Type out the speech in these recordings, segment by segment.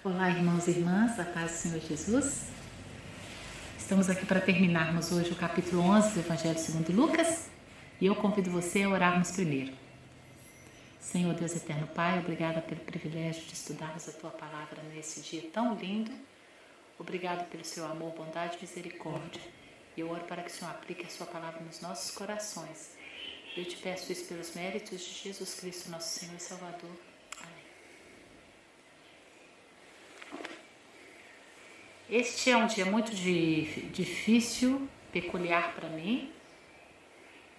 Olá, irmãos e irmãs, a paz do Senhor Jesus. Estamos aqui para terminarmos hoje o capítulo 11 do Evangelho segundo Lucas e eu convido você a orarmos primeiro. Senhor Deus eterno Pai, obrigada pelo privilégio de estudarmos a Tua Palavra nesse dia tão lindo. Obrigado pelo Seu amor, bondade e misericórdia. E eu oro para que o Senhor aplique a Sua Palavra nos nossos corações. Eu te peço isso pelos méritos de Jesus Cristo, nosso Senhor e Salvador. Este é um dia muito difícil, peculiar para mim.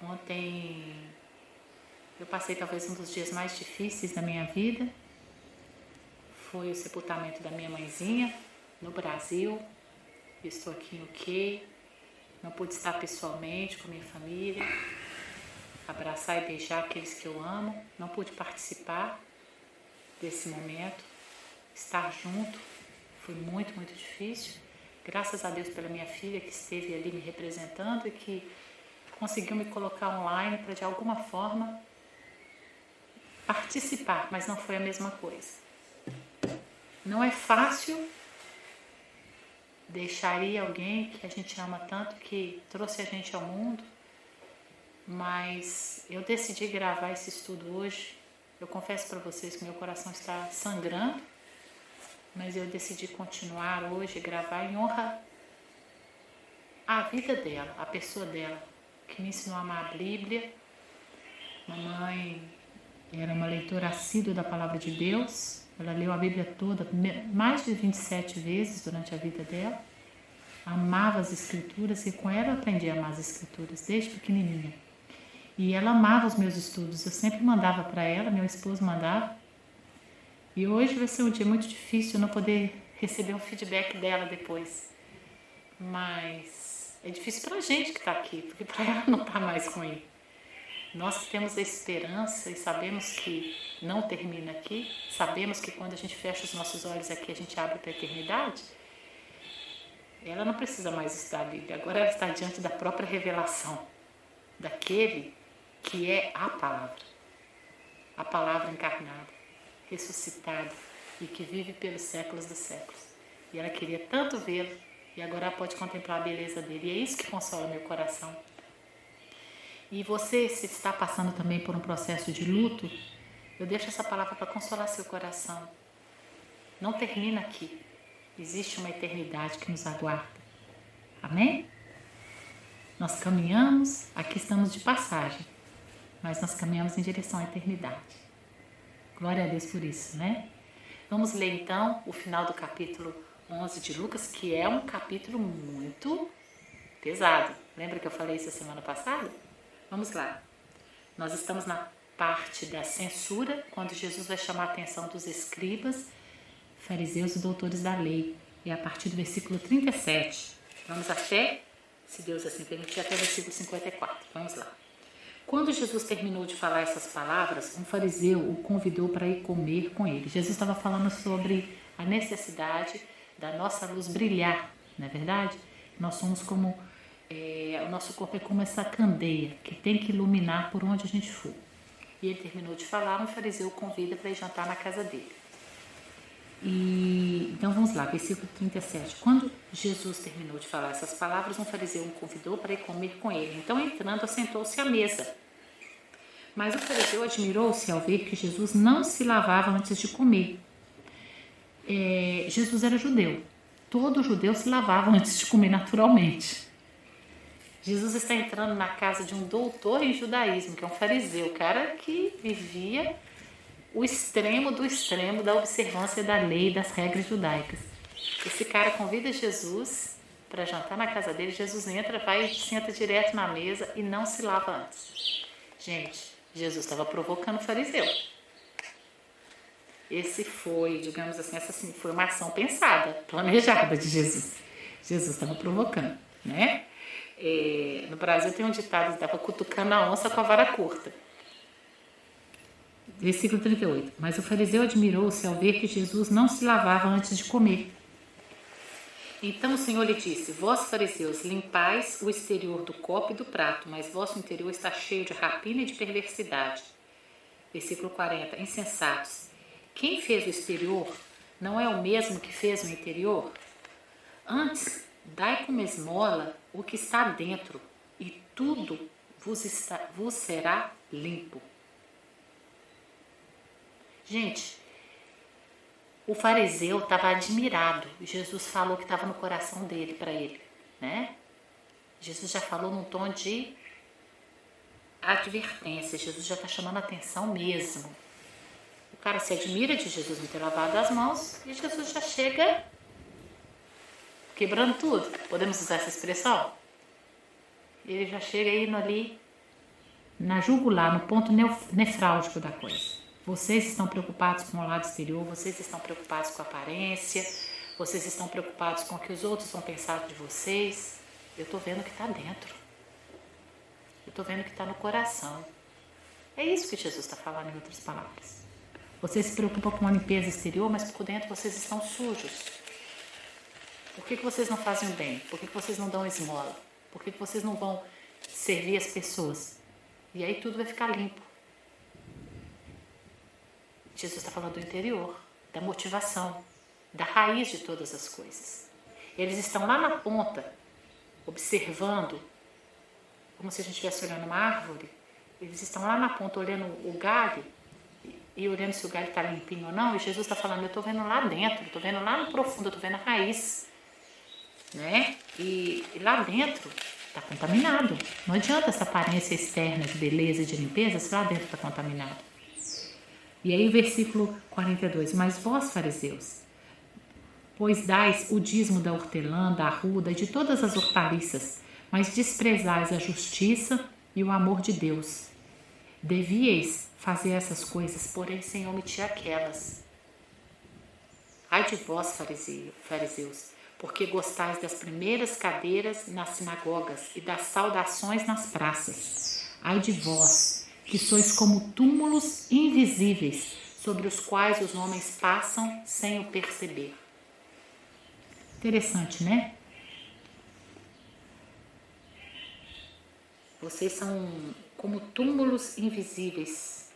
Ontem eu passei talvez um dos dias mais difíceis da minha vida. Foi o sepultamento da minha mãezinha no Brasil. Eu estou aqui em UK, não pude estar pessoalmente com a minha família, abraçar e beijar aqueles que eu amo. Não pude participar desse momento, estar junto. Foi muito, muito difícil. Graças a Deus pela minha filha que esteve ali me representando e que conseguiu me colocar online para de alguma forma participar, mas não foi a mesma coisa. Não é fácil deixar ir alguém que a gente ama tanto, que trouxe a gente ao mundo, mas eu decidi gravar esse estudo hoje. Eu confesso para vocês que meu coração está sangrando, mas eu decidi continuar hoje, gravar em honra à vida dela, à pessoa dela, que me ensinou a amar a Bíblia. Mamãe era uma leitora assídua da Palavra de Deus, ela leu a Bíblia toda, mais de 27 vezes durante a vida dela, amava as Escrituras e com ela eu aprendi a amar as Escrituras, desde pequenininha. E ela amava os meus estudos, eu sempre mandava para ela, meu esposo mandava. E hoje vai ser um dia muito difícil não poder receber um feedback dela depois. Mas é difícil para a gente que está aqui, porque para ela não está mais ruim. Nós que temos a esperança e sabemos que não termina aqui, sabemos que quando a gente fecha os nossos olhos aqui, a gente abre para a eternidade, ela não precisa mais estudar a Bíblia. Agora ela está diante da própria revelação, daquele que é a palavra encarnada, ressuscitado e que vive pelos séculos dos séculos. E ela queria tanto vê-lo e agora ela pode contemplar a beleza dele. E é isso que consola meu coração. E você, se está passando também por um processo de luto, eu deixo essa palavra para consolar seu coração. Não termina aqui. Existe uma eternidade que nos aguarda. Amém? Nós caminhamos, aqui estamos de passagem, mas nós caminhamos em direção à eternidade. Glória a Deus por isso, né? Vamos ler então o final do capítulo 11 de Lucas, que é um capítulo muito pesado. Lembra que eu falei isso a semana passada? Vamos lá. Nós estamos na parte da censura, quando Jesus vai chamar a atenção dos escribas, fariseus e doutores da lei. É a partir do versículo 37. Vamos até, se Deus assim permitir, até o versículo 54. Vamos lá. Quando Jesus terminou de falar essas palavras, um fariseu o convidou para ir comer com ele. Jesus estava falando sobre a necessidade da nossa luz brilhar, não é verdade? Nós somos como, o nosso corpo é como essa candeia que tem que iluminar por onde a gente for. E ele terminou de falar, um fariseu o convida para ir jantar na casa dele. Então vamos lá, versículo 37. Quando Jesus terminou de falar essas palavras, um fariseu o convidou para ir comer com ele. Então, entrando, assentou-se à mesa. Mas o fariseu admirou-se ao ver que Jesus não se lavava antes de comer. Jesus era judeu. Todo judeu se lavava antes de comer naturalmente. Jesus está entrando na casa de um doutor em judaísmo, que é um fariseu, cara que vivia o extremo do extremo da observância da lei e das regras judaicas. Esse cara convida Jesus para jantar na casa dele. Jesus entra, vai e senta direto na mesa e não se lava antes. Gente, Jesus estava provocando o fariseu. Esse foi, digamos assim, essa foi uma ação pensada, planejada de Jesus. Jesus estava provocando, né? No Brasil tem um ditado que estava cutucando a onça com a vara curta. Versículo 38. Mas o fariseu admirou-se ao ver que Jesus não se lavava antes de comer. Então o Senhor lhe disse: vós, fariseus, limpais o exterior do copo e do prato, mas vosso interior está cheio de rapina e de perversidade. Versículo 40. Insensatos, quem fez o exterior não é o mesmo que fez o interior? Antes, dai como esmola o que está dentro, e tudo vos será limpo. Gente, o fariseu estava admirado. Jesus falou que estava no coração dele para ele, né? Jesus já falou num tom de advertência. Jesus já está chamando a atenção mesmo. O cara se admira de Jesus me ter lavado as mãos e Jesus já chega quebrando tudo. Podemos usar essa expressão? Ele já chega indo ali na jugular, no ponto nefrálgico da coisa. Vocês estão preocupados com o lado exterior, vocês estão preocupados com a aparência, vocês estão preocupados com o que os outros vão pensar de vocês. Eu estou vendo o que está dentro. Eu estou vendo o que está no coração. É isso que Jesus está falando em outras palavras. Vocês se preocupam com a limpeza exterior, mas por dentro vocês estão sujos. Por que vocês não fazem o bem? Por que vocês não dão esmola? Por que vocês não vão servir as pessoas? E aí tudo vai ficar limpo. Jesus está falando do interior, da motivação, da raiz de todas as coisas. Eles estão lá na ponta, observando, como se a gente estivesse olhando uma árvore. Eles estão lá na ponta olhando o galho e olhando se o galho está limpinho ou não. E Jesus está falando, eu estou vendo lá dentro, estou vendo lá no profundo, eu estou vendo a raiz. Né? E lá dentro está contaminado. Não adianta essa aparência externa de beleza e de limpeza se lá dentro está contaminado. E aí o versículo 42, mas vós, fariseus, pois dais o dízimo da hortelã, da arruda e de todas as hortaliças, mas desprezais a justiça e o amor de Deus. Devíeis fazer essas coisas, porém sem omitir aquelas. Ai de vós, fariseus, porque gostais das primeiras cadeiras nas sinagogas e das saudações nas praças. Ai de vós, que sois como túmulos invisíveis, sobre os quais os homens passam sem o perceber. Interessante, né? Vocês são como túmulos invisíveis.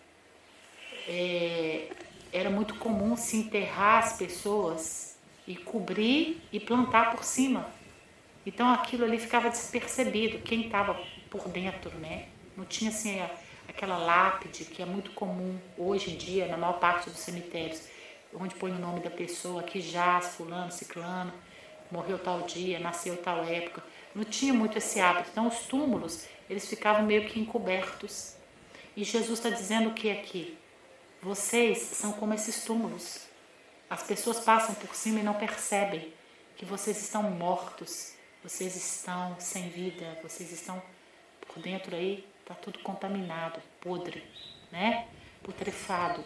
Era muito comum se enterrar as pessoas e cobrir e plantar por cima. Então aquilo ali ficava despercebido, quem estava por dentro, né? Não tinha assim aquela lápide que é muito comum hoje em dia na maior parte dos cemitérios, onde põe o nome da pessoa, que jaz, fulano, ciclano, morreu tal dia, nasceu tal época. Não tinha muito esse hábito. Então os túmulos, eles ficavam meio que encobertos. E Jesus está dizendo o que aqui? Vocês são como esses túmulos. As pessoas passam por cima e não percebem que vocês estão mortos, vocês estão sem vida, vocês estão por dentro aí, está tudo contaminado, podre, né? Putrefado.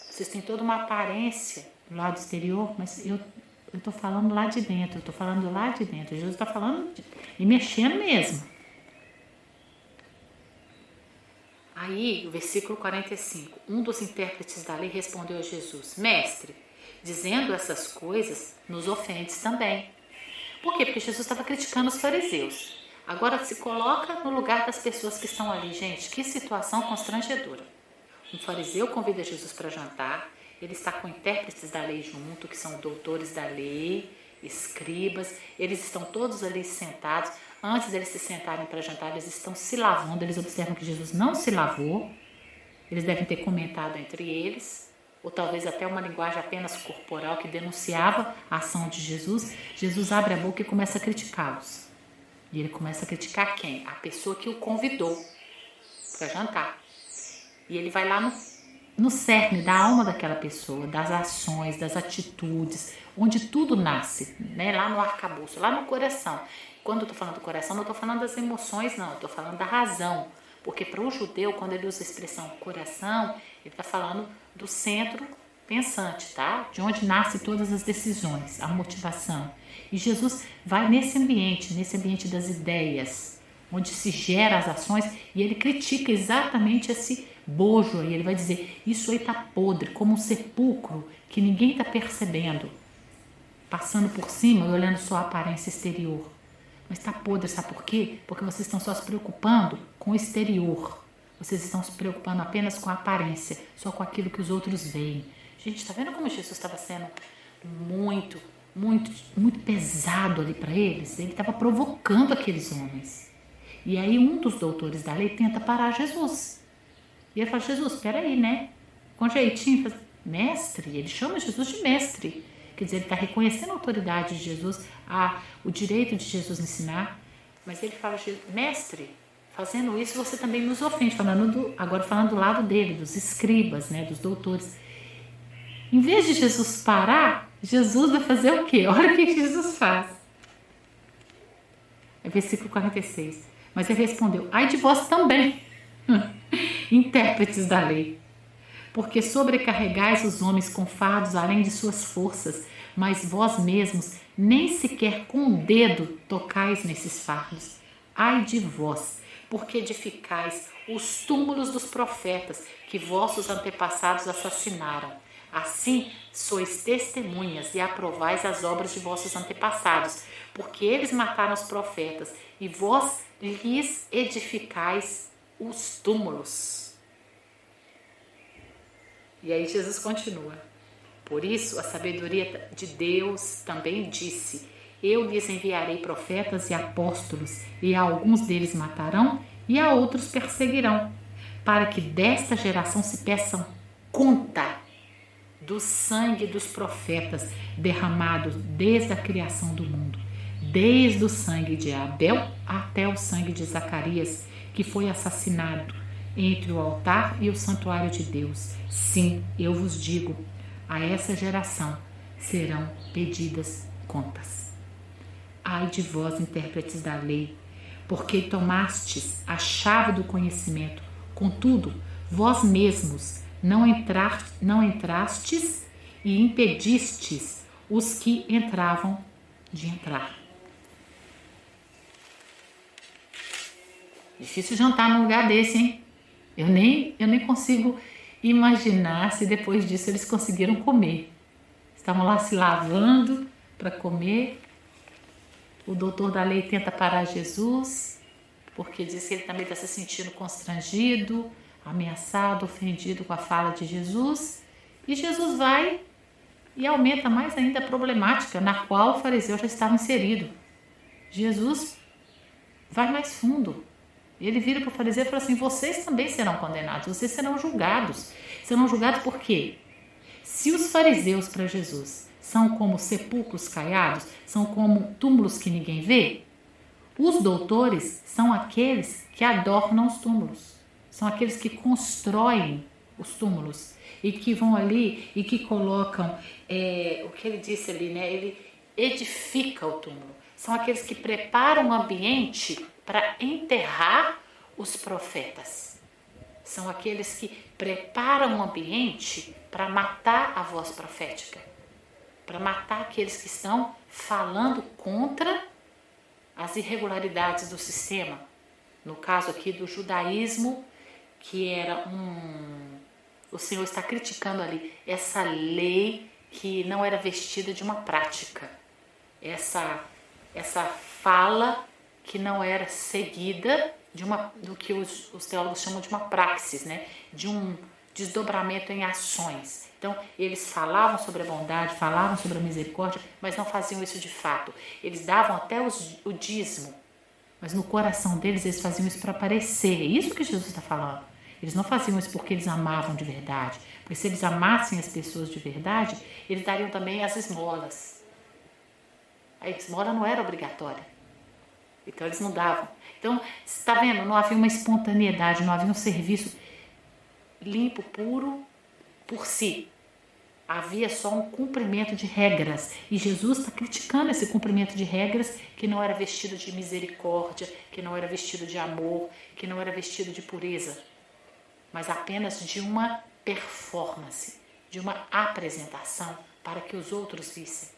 Vocês têm toda uma aparência do lado exterior, mas eu estou falando lá de dentro, eu estou falando lá de dentro. Jesus está falando e mexendo mesmo. Aí, o versículo 45, um dos intérpretes da lei respondeu a Jesus, mestre, dizendo essas coisas, nos ofendes também. Por quê? Porque Jesus estava criticando os fariseus. Agora se coloca no lugar das pessoas que estão ali. Gente, que situação constrangedora. Um fariseu convida Jesus para jantar, ele está com intérpretes da lei junto, que são doutores da lei, escribas, eles estão todos ali sentados. Antes deles se sentarem para jantar, eles estão se lavando, eles observam que Jesus não se lavou, eles devem ter comentado entre eles, ou talvez até uma linguagem apenas corporal que denunciava a ação de Jesus. Jesus abre a boca e começa a criticá-los. E ele começa a criticar quem? A pessoa que o convidou para jantar. E ele vai lá no cerne da alma daquela pessoa, das ações, das atitudes, onde tudo nasce, né? Lá no arcabouço, lá no coração. Quando eu estou falando do coração, não estou falando das emoções, não. Estou falando da razão. Porque para o judeu, quando ele usa a expressão coração, ele está falando do centro pensante, tá? De onde nascem todas as decisões, a motivação. E Jesus vai nesse ambiente das ideias, onde se gera as ações, e ele critica exatamente esse bojo aí. Ele vai dizer, isso aí está podre, como um sepulcro que ninguém está percebendo, passando por cima e olhando só a aparência exterior. Mas está podre, sabe por quê? Porque vocês estão só se preocupando com o exterior. Vocês estão se preocupando apenas com a aparência, só com aquilo que os outros veem. Gente, está vendo como Jesus estava sendo muito, muito, muito pesado ali para eles. Ele estava provocando aqueles homens. E aí um dos doutores da lei tenta parar Jesus. E ele fala, Jesus, espera aí, né? Com jeitinho, fala, mestre, ele chama Jesus de mestre. Quer dizer, ele está reconhecendo a autoridade de Jesus, o direito de Jesus ensinar. Mas ele fala, mestre, fazendo isso você também nos ofende. Agora falando do lado dele, dos escribas, né, dos doutores. Em vez de Jesus parar, Jesus vai fazer o quê? Olha o que Jesus faz. É versículo 46. Mas ele respondeu, ai de vós também, intérpretes da lei, porque sobrecarregais os homens com fardos além de suas forças, mas vós mesmos nem sequer com o dedo tocais nesses fardos. Ai de vós, porque edificais os túmulos dos profetas que vossos antepassados assassinaram. Assim sois testemunhas e aprovais as obras de vossos antepassados, porque eles mataram os profetas e vós lhes edificais os túmulos. E aí Jesus continua. Por isso a sabedoria de Deus também disse, eu lhes enviarei profetas e apóstolos, e a alguns deles matarão e a outros perseguirão, para que desta geração se peçam conta do sangue dos profetas derramados desde a criação do mundo, desde o sangue de Abel até o sangue de Zacarias, que foi assassinado entre o altar e o santuário de Deus. Sim, eu vos digo, a essa geração serão pedidas contas. Ai de vós, intérpretes da lei, porque tomastes a chave do conhecimento, contudo, vós mesmos não entrastes e impedistes os que entravam de entrar. Difícil jantar num lugar desse, hein? Eu nem consigo imaginar se depois disso eles conseguiram comer. Estavam lá se lavando para comer. O doutor da lei tenta parar Jesus, porque diz que ele também está se sentindo constrangido, ameaçado, ofendido com a fala de Jesus. E Jesus vai e aumenta mais ainda a problemática na qual o fariseu já estava inserido. Jesus vai mais fundo. Ele vira para o fariseu e fala assim, vocês também serão condenados, vocês serão julgados. Serão julgados por quê? Se os fariseus para Jesus são como sepulcros caiados, são como túmulos que ninguém vê, os doutores são aqueles que adornam os túmulos, são aqueles que constroem os túmulos e que vão ali e que colocam, o que ele disse ali, né? Ele edifica o túmulo. São aqueles que preparam o ambiente para enterrar os profetas. São aqueles que preparam o ambiente para matar a voz profética, para matar aqueles que estão falando contra as irregularidades do sistema. No caso aqui do judaísmo, que era o Senhor está criticando ali essa lei que não era vestida de uma prática, essa fala que não era seguida do que os teólogos chamam de uma praxis, né? De um desdobramento em ações. Então, eles falavam sobre a bondade, falavam sobre a misericórdia, mas não faziam isso de fato. Eles davam até o dízimo, mas no coração deles eles faziam isso para parecer. É isso que Jesus está falando. Eles não faziam isso porque eles amavam de verdade. Porque se eles amassem as pessoas de verdade, eles dariam também as esmolas. A esmola não era obrigatória. Então eles não davam. Então, você está vendo? Não havia uma espontaneidade, não havia um serviço limpo, puro por si. Havia só um cumprimento de regras. E Jesus está criticando esse cumprimento de regras que não era vestido de misericórdia, que não era vestido de amor, que não era vestido de pureza, mas apenas de uma performance, de uma apresentação para que os outros vissem.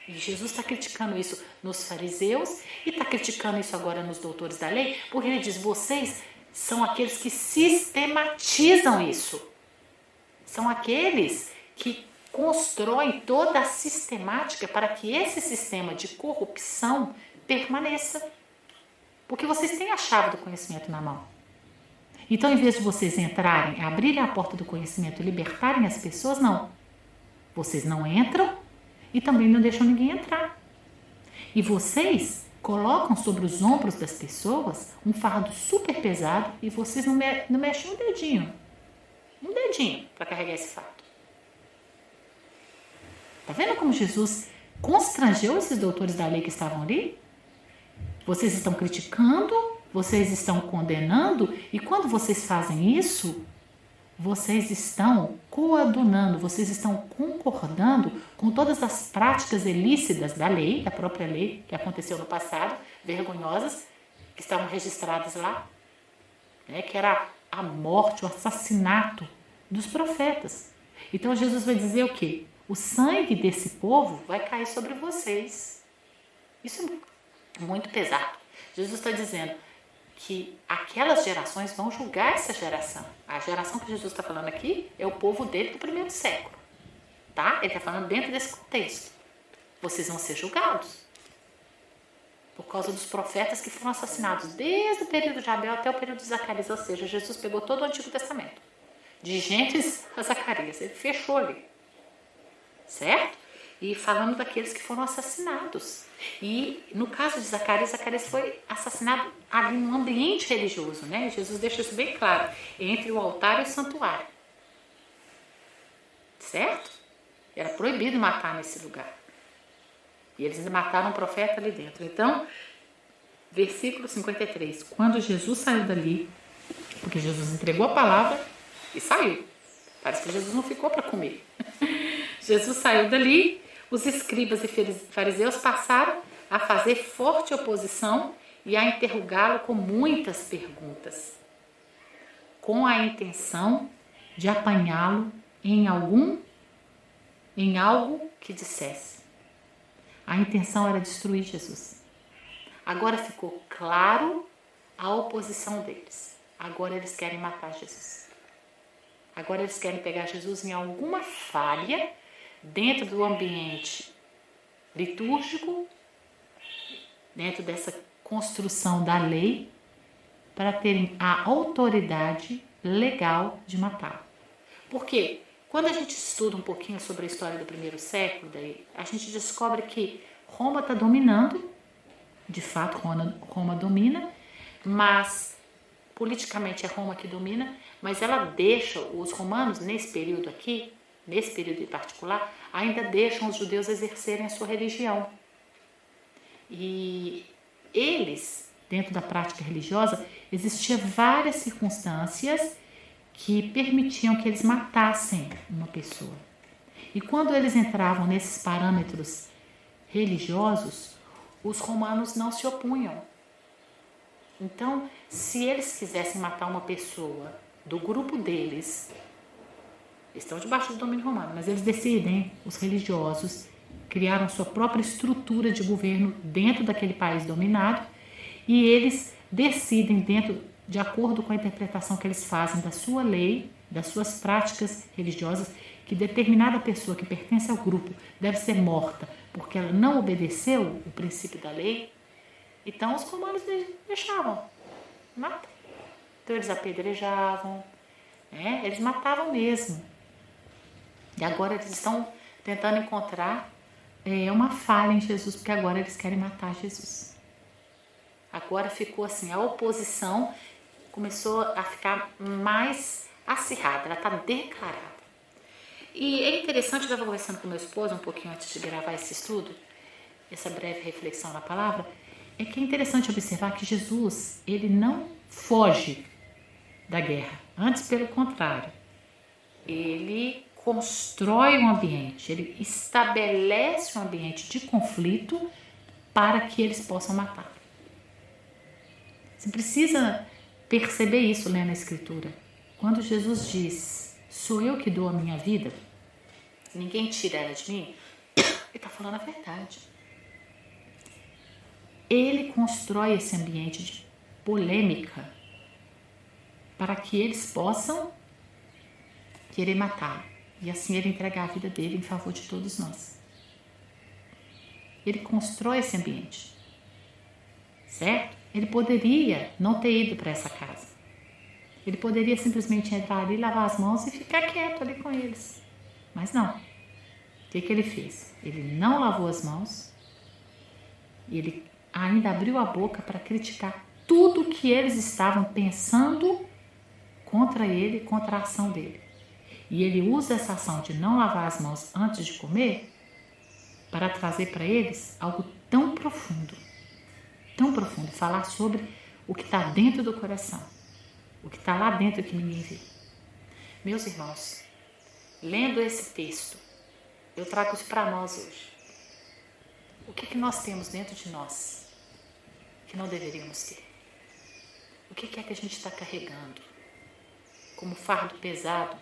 E Jesus está criticando isso nos fariseus e está criticando isso agora nos doutores da lei, porque ele diz, vocês são aqueles que sistematizam isso. São aqueles que constroem toda a sistemática para que esse sistema de corrupção permaneça. Porque vocês têm a chave do conhecimento na mão. Então, em vez de vocês entrarem, abrirem a porta do conhecimento e libertarem as pessoas, não. Vocês não entram e também não deixam ninguém entrar. E vocês colocam sobre os ombros das pessoas um fardo super pesado e vocês não mexem um dedinho para carregar esse fardo. Tá vendo como Jesus constrangeu esses doutores da lei que estavam ali? Vocês estão criticando, vocês estão condenando, e quando vocês fazem isso, vocês estão coadunando, vocês estão concordando com todas as práticas ilícitas da lei, da própria lei que aconteceu no passado, vergonhosas, que estavam registradas lá, né, que era a morte, o assassinato dos profetas. Então Jesus vai dizer o quê? O sangue desse povo vai cair sobre vocês. Isso é muito pesado. Jesus está dizendo que aquelas gerações vão julgar essa geração. A geração que Jesus está falando aqui é o povo dele do primeiro século. Tá? Ele está falando dentro desse contexto. Vocês vão ser julgados por causa dos profetas que foram assassinados desde o período de Abel até o período de Zacarias. Ou seja, Jesus pegou todo o Antigo Testamento, de Gênesis a Zacarias. Ele fechou ali. Certo? E falando daqueles que foram assassinados. E no caso de Zacarias, Zacarias foi assassinado ali num ambiente religioso, né? Jesus deixa isso bem claro, entre o altar e o santuário. Certo? Era proibido matar nesse lugar. E eles mataram um profeta ali dentro. Então, versículo 53. Quando Jesus saiu dali, porque Jesus entregou a palavra e saiu. Parece que Jesus não ficou para comer. Jesus saiu dali, os escribas e fariseus passaram a fazer forte oposição e a interrogá-lo com muitas perguntas, com a intenção de apanhá-lo em algo que dissesse. A intenção era destruir Jesus. Agora ficou claro a oposição deles. Agora eles querem matar Jesus. Agora eles querem pegar Jesus em alguma falha dentro do ambiente litúrgico, dentro dessa construção da lei, para terem a autoridade legal de matar. Porque quando a gente estuda um pouquinho sobre a história do primeiro século, daí, a gente descobre que Roma está dominando, de fato Roma domina, mas politicamente é Roma que domina, mas ela deixa os romanos nesse período aqui, nesse período em particular, ainda deixam os judeus exercerem a sua religião. E eles, dentro da prática religiosa, existiam várias circunstâncias que permitiam que eles matassem uma pessoa. E quando eles entravam nesses parâmetros religiosos, os romanos não se opunham. Então, se eles quisessem matar uma pessoa do grupo deles, estão debaixo do domínio romano, mas eles decidem, os religiosos, criaram sua própria estrutura de governo dentro daquele país dominado e eles decidem, de acordo com a interpretação que eles fazem da sua lei, das suas práticas religiosas, que determinada pessoa que pertence ao grupo deve ser morta porque ela não obedeceu o princípio da lei. Então os romanos deixavam matar. Então eles apedrejavam, né? Eles matavam mesmo. E agora eles estão tentando encontrar uma falha em Jesus, porque agora eles querem matar Jesus. Agora ficou assim, a oposição começou a ficar mais acirrada, ela está declarada. E é interessante, eu estava conversando com meu esposo um pouquinho antes de gravar esse estudo, essa breve reflexão na palavra, é que é interessante observar que Jesus, ele não foge da guerra, antes pelo contrário, ele constrói um ambiente, ele estabelece um ambiente de conflito para que eles possam matar. Você precisa perceber isso lendo a Escritura. Quando Jesus diz, sou eu que dou a minha vida, ninguém tira ela de mim, ele está falando a verdade. Ele constrói esse ambiente de polêmica para que eles possam querer matá-lo. E assim ele entregar a vida dele em favor de todos nós. Ele constrói esse ambiente. Certo? Ele poderia não ter ido para essa casa. Ele poderia simplesmente entrar ali, lavar as mãos e ficar quieto ali com eles. Mas não. O que ele fez? Ele não lavou as mãos, ele ainda abriu a boca para criticar tudo que eles estavam pensando contra ele, contra a ação dele. E ele usa essa ação de não lavar as mãos antes de comer para trazer para eles algo tão profundo, falar sobre o que está dentro do coração, o que está lá dentro que ninguém vê. Meus irmãos, lendo esse texto, eu trago isso para nós hoje. O que nós temos dentro de nós que não deveríamos ter? O que é que a gente está carregando como fardo pesado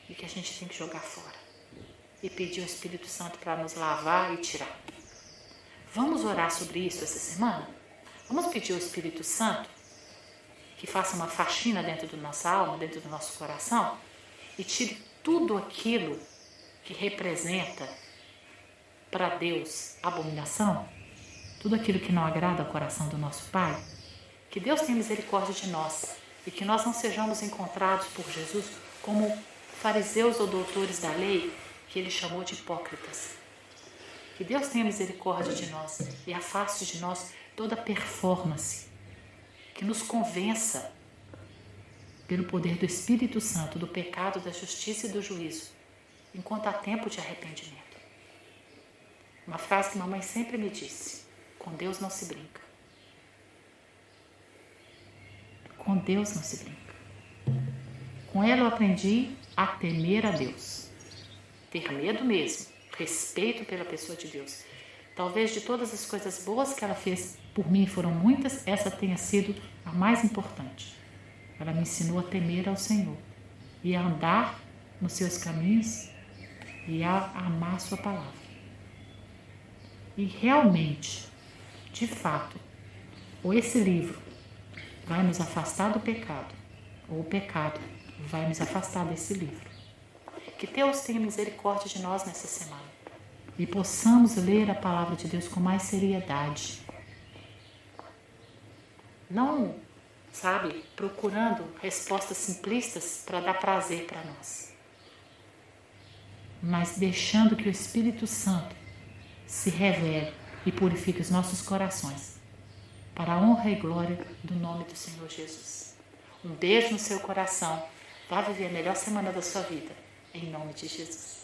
e que a gente tem que jogar fora e pedir ao Espírito Santo para nos lavar e tirar? Vamos orar sobre isso essa semana? Vamos pedir ao Espírito Santo que faça uma faxina dentro da nossa alma, dentro do nosso coração e tire tudo aquilo que representa para Deus abominação, tudo aquilo que não agrada ao coração do nosso Pai. Que Deus tenha misericórdia de nós e que nós não sejamos encontrados por Jesus como fariseus ou doutores da lei que ele chamou de hipócritas. Que Deus tenha misericórdia de nós e afaste de nós toda performance, que nos convença pelo poder do Espírito Santo do pecado, da justiça e do juízo, enquanto há tempo de arrependimento. Uma frase que mamãe sempre me disse: com Deus não se brinca. Com Deus não se brinca. Com ela eu aprendi a temer a Deus. Ter medo mesmo, respeito pela pessoa de Deus. Talvez de todas as coisas boas que ela fez por mim, foram muitas, essa tenha sido a mais importante. Ela me ensinou a temer ao Senhor e a andar nos seus caminhos e a amar a sua palavra. E realmente, de fato, ou esse livro vai nos afastar do pecado, ou o pecado vai nos afastar desse livro. Que Deus tenha misericórdia de nós nessa semana e possamos ler a palavra de Deus com mais seriedade. Não, procurando respostas simplistas para dar prazer para nós, mas deixando que o Espírito Santo se revele e purifique os nossos corações para a honra e glória do nome do Senhor Jesus. Um beijo no seu coração. Vá viver a melhor semana da sua vida, em nome de Jesus.